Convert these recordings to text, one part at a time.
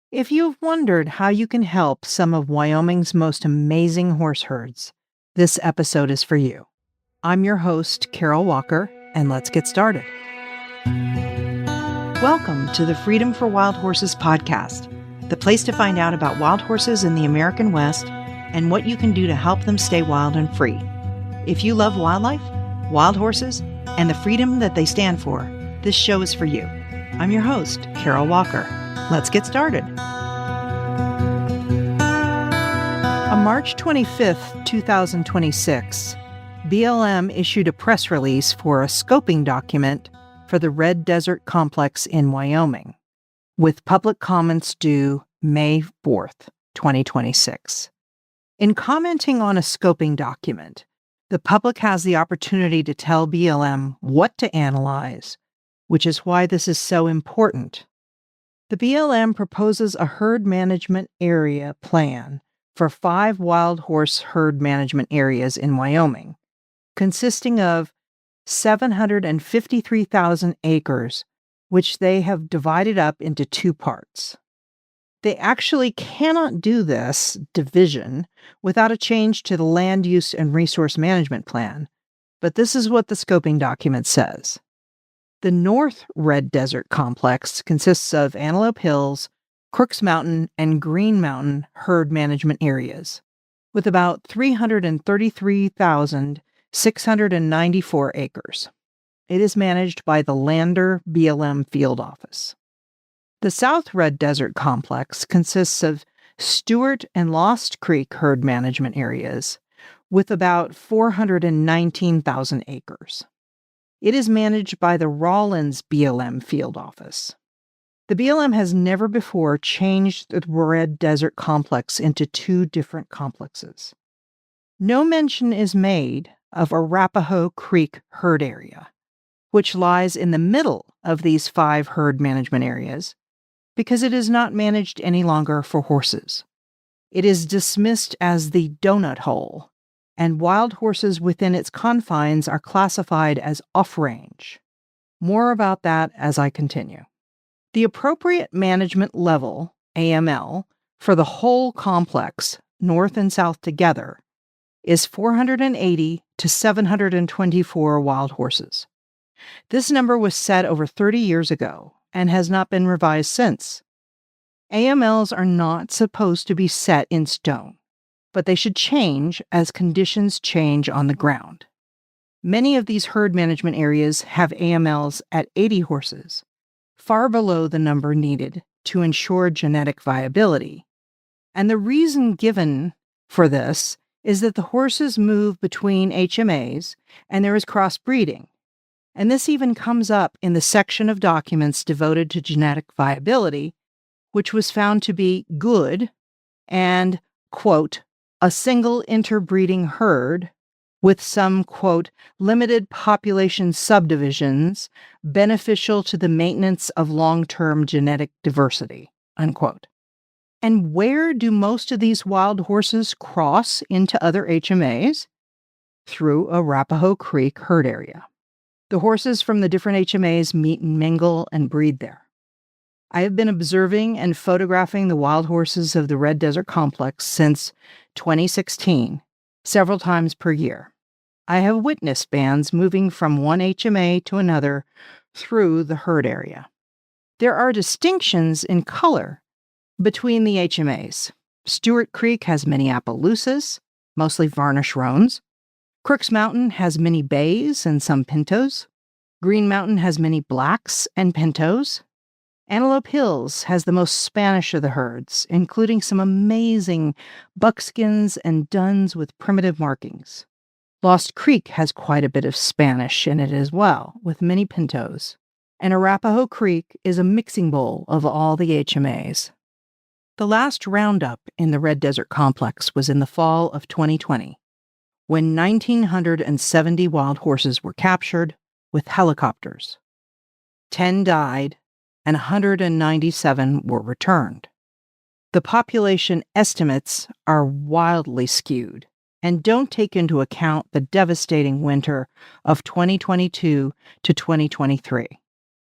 If you've wondered how you can help some of Wyoming's most amazing horse herds, this episode is for you. I'm your host, Carol Walker, and let's get started. Welcome to the Freedom for Wild Horses podcast, the place to find out about wild horses in the American West and what you can do to help them stay wild and free. If you love wildlife, wild horses, and the freedom that they stand for, this show is for you. I'm your host, Carol Walker. Let's get started. On March 25th, 2026, BLM issued a press release for a scoping document for the Red Desert Complex in Wyoming, with public comments due May 4th, 2026. In commenting on a scoping document, the public has the opportunity to tell BLM what to analyze, which is why this is so important. The BLM proposes a herd management area plan for 5 wild horse herd management areas in Wyoming, consisting of 753,000 acres, which they have divided up into 2 parts. They actually cannot do this division without a change to the land use and resource management plan, but this is what the scoping document says. The North Red Desert Complex consists of Antelope Hills, Crooks Mountain, and Green Mountain herd management areas, with about 333,694 acres. It is managed by the Lander BLM Field Office. The South Red Desert Complex consists of Stewart and Lost Creek herd management areas, with about 419,000 acres. It is managed by the Rawlins BLM Field Office. The BLM has never before changed the Red Desert Complex into 2 different complexes. No mention is made of Arapahoe Creek herd area, which lies in the middle of these 5 herd management areas, because it is not managed any longer for horses. It is dismissed as the donut hole, and wild horses within its confines are classified as off-range. More about that as I continue. The appropriate management level, AML, for the whole complex, north and south together, is 480 to 724 wild horses. This number was set over 30 years ago and has not been revised since. AMLs are not supposed to be set in stone, but they should change as conditions change on the ground. Many of these herd management areas have AMLs at 80 horses, far below the number needed to ensure genetic viability. And the reason given for this is that the horses move between HMAs and there is crossbreeding. And this even comes up in the section of documents devoted to genetic viability, which was found to be good and, quote, a single interbreeding herd with some, quote, limited population subdivisions beneficial to the maintenance of long-term genetic diversity, unquote. And where do most of these wild horses cross into other HMAs? Through Arapahoe Creek herd area. The horses from the different HMAs meet and mingle and breed there. I have been observing and photographing the wild horses of the Red Desert Complex since 2016, several times per year. I have witnessed bands moving from one HMA to another through the herd area. There are distinctions in color between the HMAs. Stewart Creek has many Appaloosas, mostly varnish roans. Crooks Mountain has many bays and some pintos. Green Mountain has many blacks and pintos. Antelope Hills has the most Spanish of the herds, including some amazing buckskins and duns with primitive markings. Lost Creek has quite a bit of Spanish in it as well, with many pintos. And Arapahoe Creek is a mixing bowl of all the HMAs. The last roundup in the Red Desert Complex was in the fall of 2020, when 1,970 wild horses were captured with helicopters. 10 died, and 197 were returned. The population estimates are wildly skewed and don't take into account the devastating winter of 2022 to 2023.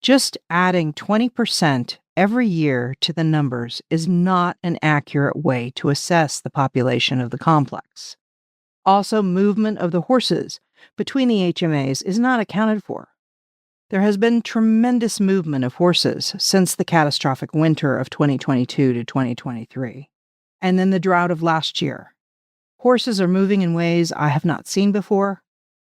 Just adding 20% every year to the numbers is not an accurate way to assess the population of the complex. Also, movement of the horses between the HMAs is not accounted for. There has been tremendous movement of horses since the catastrophic winter of 2022 to 2023, and then the drought of last year. Horses are moving in ways I have not seen before,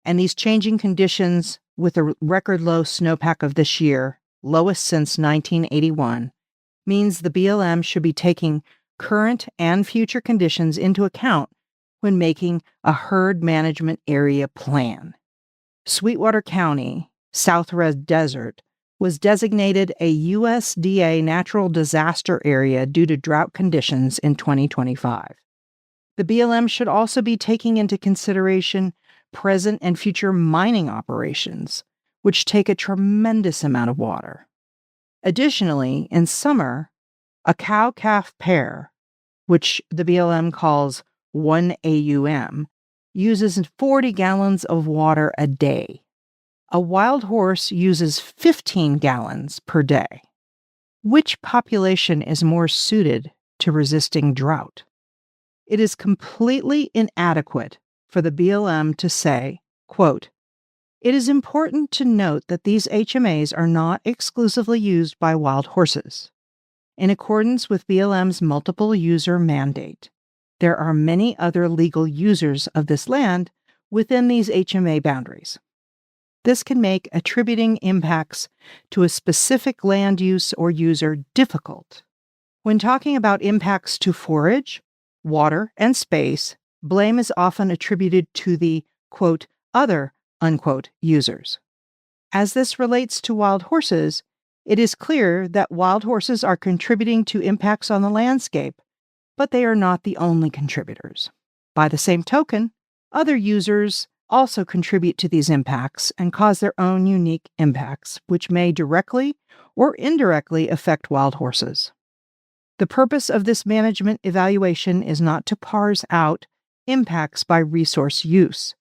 and these changing conditions with a record low snowpack of this year, lowest since 1981, means the BLM should be taking current and future conditions into account when making a herd management area plan. Sweetwater County, South Red Desert, was designated a USDA natural disaster area due to drought conditions in 2025. The BLM should also be taking into consideration present and future mining operations, which take a tremendous amount of water. Additionally, in summer, a cow-calf pair, which the BLM calls 1 AUM, uses 40 gallons of water a day. A wild horse uses 15 gallons per day. Which population is more suited to resisting drought? It is completely inadequate for the BLM to say, quote, "It is important to note that these HMAs are not exclusively used by wild horses. In accordance with BLM's multiple user mandate, there are many other legal users of this land within these HMA boundaries. This can make attributing impacts to a specific land use or user difficult. When talking about impacts to forage, water, and space, blame is often attributed to the, quote, other, unquote, users. As this relates to wild horses, it is clear that wild horses are contributing to impacts on the landscape, but they are not the only contributors. By the same token, other users also contribute to these impacts and cause their own unique impacts, which may directly or indirectly affect wild horses. The purpose of this management evaluation is not to parse out impacts by resource use.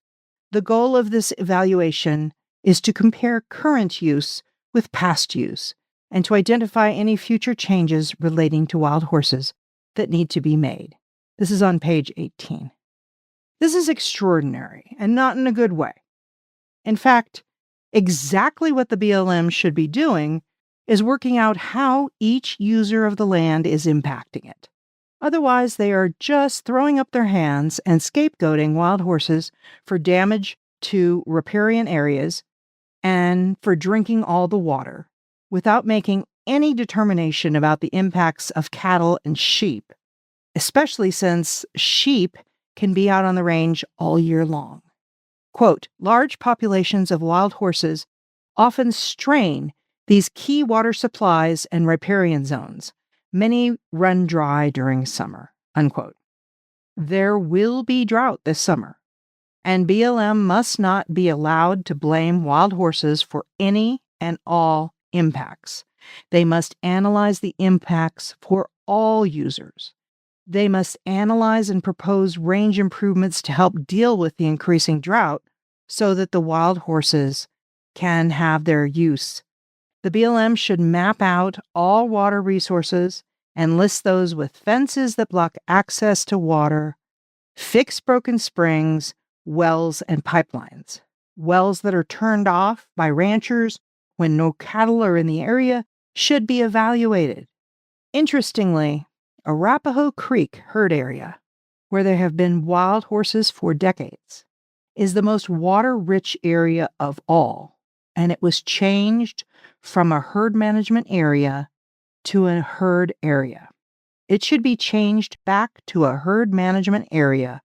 The goal of this evaluation is to compare current use with past use and to identify any future changes relating to wild horses that need to be made. This is on page 18. This is extraordinary and not in a good way. In fact, exactly what the BLM should be doing is working out how each user of the land is impacting it. Otherwise, they are just throwing up their hands and scapegoating wild horses for damage to riparian areas and for drinking all the water without making any determination about the impacts of cattle and sheep, especially since sheep can be out on the range all year long. Quote, large populations of wild horses often strain these key water supplies and riparian zones. Many run dry during summer, unquote. There will be drought this summer, and BLM must not be allowed to blame wild horses for any and all impacts. They must analyze the impacts for all users. They must analyze and propose range improvements to help deal with the increasing drought so that the wild horses can have their use. The BLM should map out all water resources and list those with fences that block access to water, fix broken springs, wells, and pipelines. Wells that are turned off by ranchers when no cattle are in the area should be evaluated. Interestingly, Arapahoe Creek herd area, where there have been wild horses for decades, is the most water-rich area of all, and it was changed from a herd management area to a herd area. It should be changed back to a herd management area,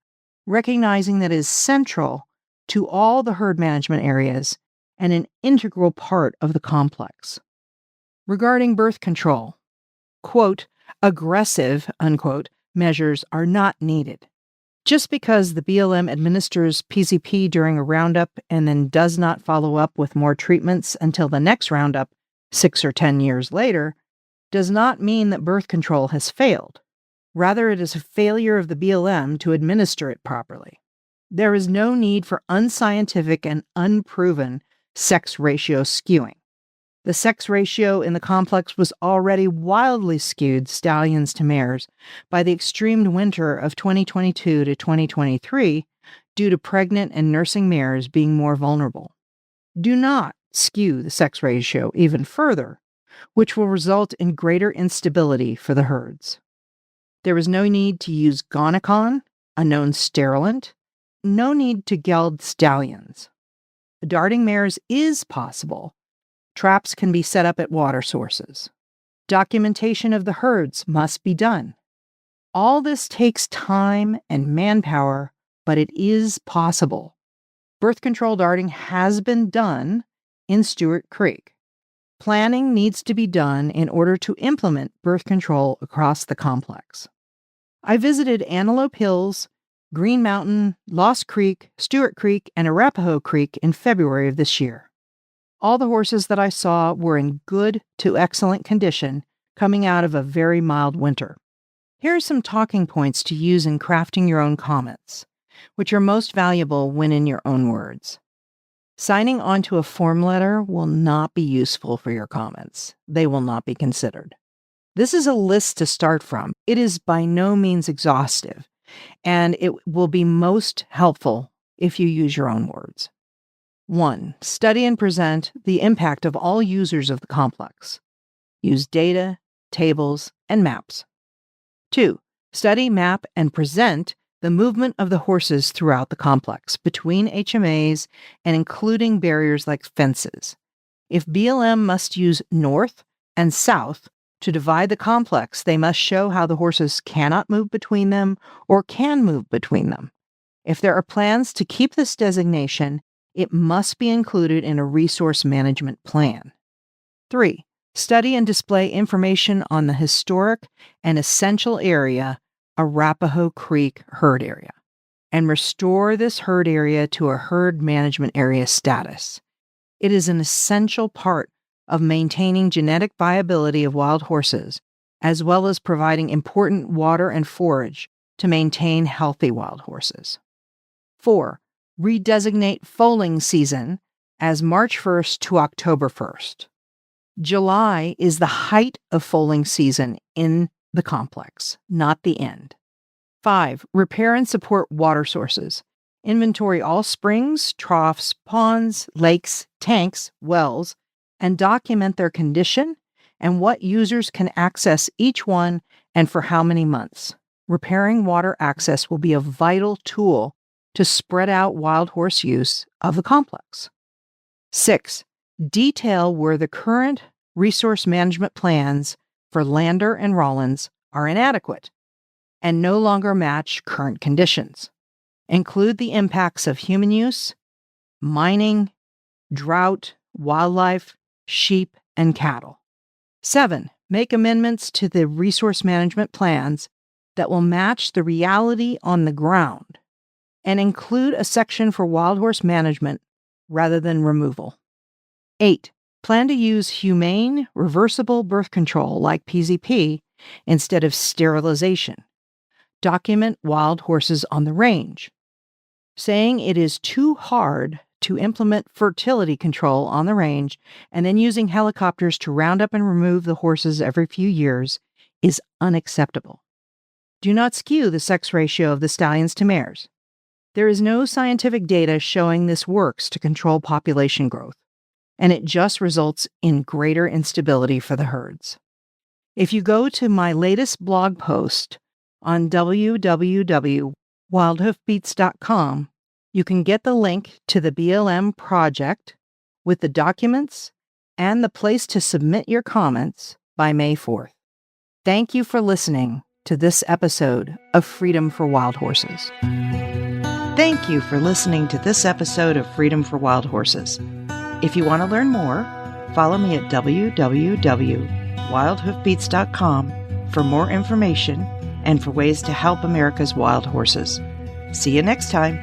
recognizing that it is central to all the herd management areas and an integral part of the complex. Regarding birth control, quote, aggressive, unquote, measures are not needed. Just because the BLM administers PCP during a roundup and then does not follow up with more treatments until the next roundup 6 or 10 years later does not mean that birth control has failed. Rather, it is a failure of the BLM to administer it properly. There is no need for unscientific and unproven sex ratio skewing. The sex ratio in the complex was already wildly skewed stallions to mares by the extreme winter of 2022 to 2023 due to pregnant and nursing mares being more vulnerable. Do not skew the sex ratio even further, which will result in greater instability for the herds. There was no need to use Gonacon, a known sterilant, no need to geld stallions. Darting mares is possible. Traps can be set up at water sources. Documentation of the herds must be done. All this takes time and manpower, but it is possible. Birth control darting has been done in Stewart Creek. Planning needs to be done in order to implement birth control across the complex. I visited Antelope Hills, Green Mountain, Lost Creek, Stewart Creek, and Arapahoe Creek in February of this year. All the horses that I saw were in good to excellent condition coming out of a very mild winter. Here are some talking points to use in crafting your own comments, which are most valuable when in your own words. Signing onto a form letter will not be useful for your comments. They will not be considered. This is a list to start from. It is by no means exhaustive, and it will be most helpful if you use your own words. 1. Study and present the impact of all users of the complex. Use data, tables, and maps. 2. Study, map, and present the movement of the horses throughout the complex, between HMAs and including barriers like fences. If BLM must use north and south to divide the complex, they must show how the horses cannot move between them or can move between them. If there are plans to keep this designation, it must be included in a resource management plan. 3. Study and display information on the historic and essential area, Arapahoe Creek herd area, and restore this herd area to a herd management area status. It is an essential part of maintaining genetic viability of wild horses, as well as providing important water and forage to maintain healthy wild horses. 4. Redesignate foaling season as March 1st to October 1st. July is the height of foaling season in the complex, not the end. 5. Repair and support water sources. Inventory all springs, troughs, ponds, lakes, tanks, wells, and document their condition and what users can access each one and for how many months. Repairing water access will be a vital tool to spread out wild horse use of the complex. 6. Detail where the current resource management plans for Lander and Rollins are inadequate and no longer match current conditions. Include the impacts of human use, mining, drought, wildlife, sheep, and cattle. 7. Make amendments to the resource management plans that will match the reality on the ground and include a section for wild horse management rather than removal. 8. Plan to use humane, reversible birth control like PZP instead of sterilization. Document wild horses on the range. Saying it is too hard to implement fertility control on the range and then using helicopters to round up and remove the horses every few years is unacceptable. Do not skew the sex ratio of the stallions to mares. There is no scientific data showing this works to control population growth, and it just results in greater instability for the herds. If you go to my latest blog post on www.wildhoofbeats.com, you can get the link to the BLM project with the documents and the place to submit your comments by May 4th. Thank you for listening to this episode of Freedom for Wild Horses. Thank you for listening to this episode of Freedom for Wild Horses. If you want to learn more, follow me at www.wildhoofbeats.com for more information and for ways to help America's wild horses. See you next time.